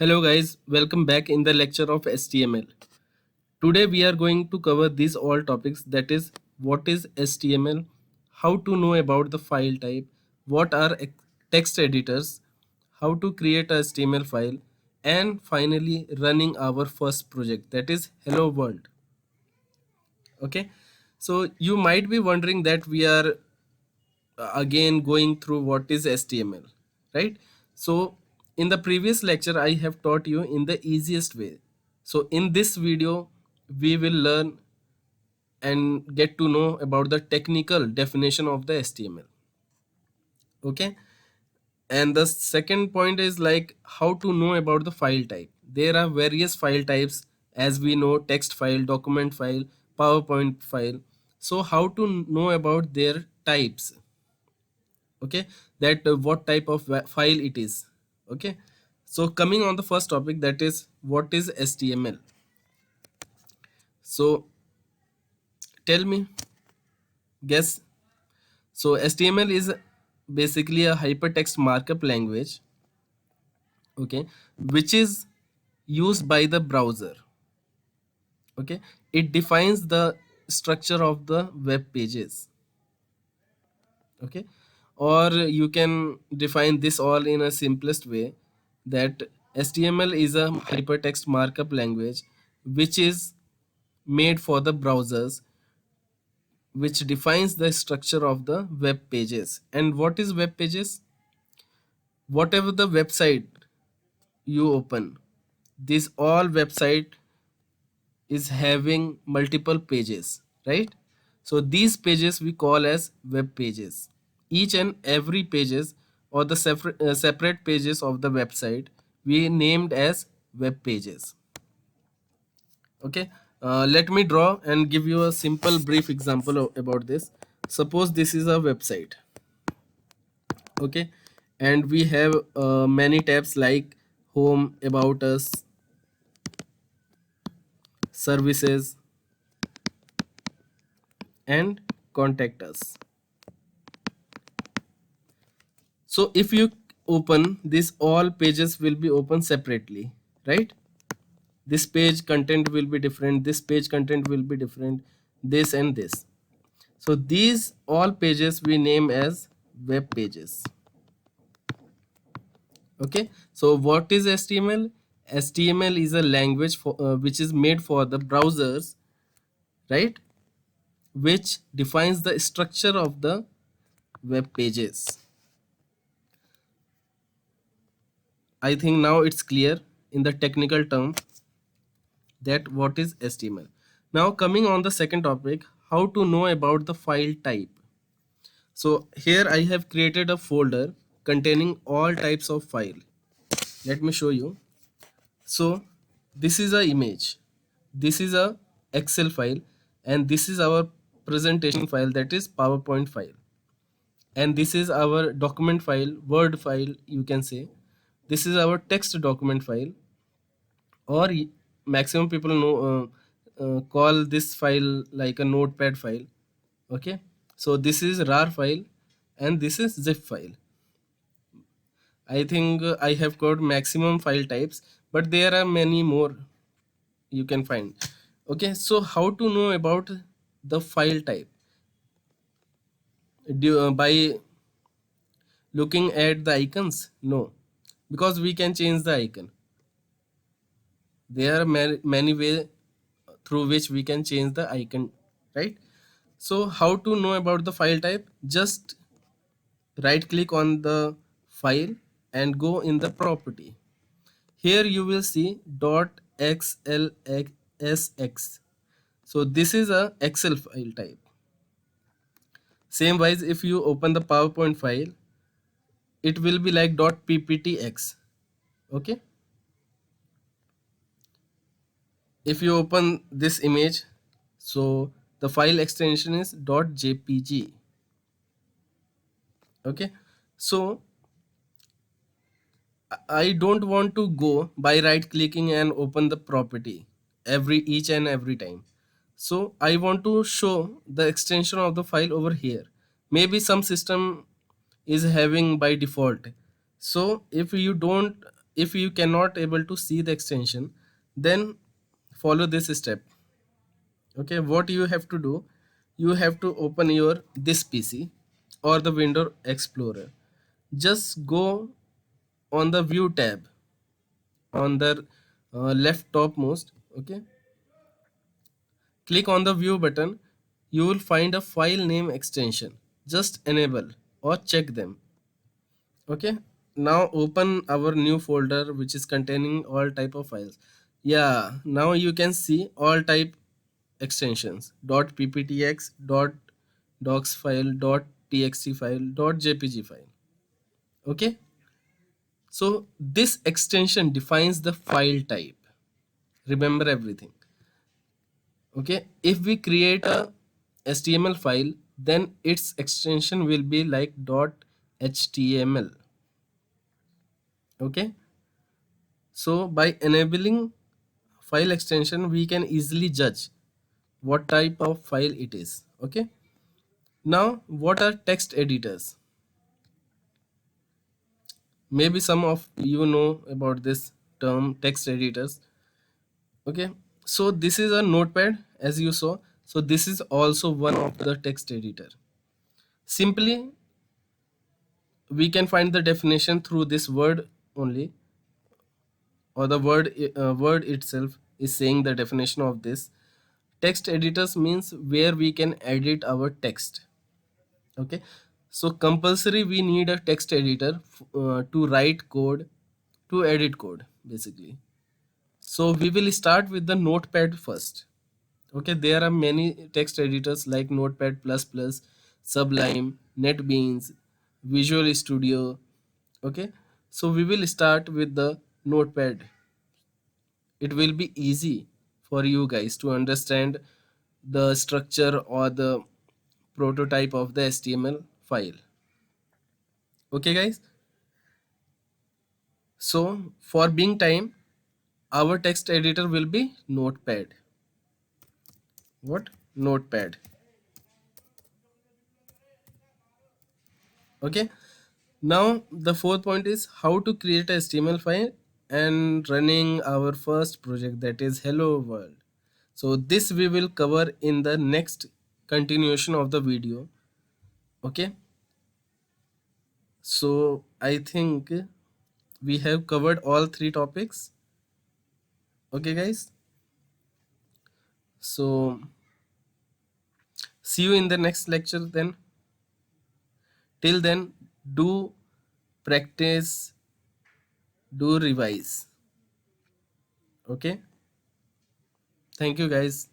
Hello guys, welcome back in the lecture of HTML. Today we are going to cover these all topics, that is what is HTML, how to know about the file type, what are text editors, how to create a HTML file, and finally running our first project, that is Hello World. Okay, so you might be wondering that we are again going through what is HTML, right? So in the previous lecture I have taught you in the easiest way. So in this video we will learn and get to know about the technical definition of the HTML. Okay, and the second point is like how to know about the file type. There are various file types, as we know: text file, document file, PowerPoint file. So how to know about their types? Okay, that what type of file it is. Okay, so coming on the first topic, that is what is HTML. So tell me, guess. So HTML is basically a hypertext markup language, okay, which is used by the browser. Okay, it defines the structure of the web pages. Okay, or you can define this all in a simplest way, that HTML is a hypertext markup language which is made for the browsers, which defines the structure of the web pages. And what is web pages? Whatever the website you open, this all website is having multiple pages, right? So these pages we call as web pages. Each and every pages, or the separate pages of the website, we named as web pages. Okay, let me draw and give you a simple brief example about this. Suppose this is a website. Okay, and we have many tabs like home, about us, services, and contact us. So if you open this, all pages will be open separately, right? This page content will be different, this page content will be different, this and this. So these all pages we name as web pages. Okay, so what is HTML? HTML is a language for which is made for the browsers, right? Which defines the structure of the web pages. I think now it's clear in the technical term that what is HTML. Now coming on the second topic, how to know about the file type. So here I have created a folder containing all types of file. Let me show you. So this is a image, this is a Excel file, and this is our presentation file, that is PowerPoint file, and this is our document file, Word file you can say. This is our text document file, or maximum people know call this file like a notepad file. Okay, so this is rar file, and this is zip file. I think I have got maximum file types, but there are many more you can find. Okay, so how to know about the file type? By looking at the icons? No, because we can change the icon. There are many ways through which we can change the icon, right? So how to know about the file type? Just right click on the file and go in the property. Here you will see .xlsx. So this is a Excel file type. Same wise, if you open the PowerPoint file, it will be like .pptx. Okay, if you open this image, so the file extension is .jpg. Okay, so I don't want to go by right clicking and open the property each and every time. So I want to show the extension of the file over here. Maybe some system is having by default. So if you don't if you cannot able to see the extension, then follow this step. Okay, what you have to do, you have to open your this PC or the window explorer. Just go on the view tab on the left topmost. Okay, click on the view button. You will find a file name extension. Just enable or check them. Okay, now open our new folder which is containing all type of files. Yeah, now you can see all type extensions: .pptx, .docs file, .txt file, .jpg file. Okay, so this extension defines the file type. Remember everything. Okay, if we create a HTML file, then its extension will be like .html. Okay, so by enabling file extension, we can easily judge what type of file it is. Okay, now what are text editors? Maybe some of you know about this term, text editors. Okay, so this is a notepad as you saw. So this is also one of the text editor. Simply we can find the definition through this word only, or the word itself is saying the definition of this. Text editors means where we can edit our text. Okay, so compulsory we need a text editor to write code, to edit code basically. So we will start with the notepad first. Okay, there are many text editors like Notepad plus plus, Sublime, NetBeans, Visual Studio. Okay, so we will start with the notepad. It will be easy for you guys to understand the structure or the prototype of the HTML file. Okay guys, so for being time, our text editor will be notepad. What? Notepad. Okay, now the fourth point is how to create a HTML file and running our first project, that is hello world. So this we will cover in the next continuation of the video. Okay, so I think we have covered all three topics. Okay guys, so see you in the next lecture then. Till then, do practice, do revise. Okay, thank you guys.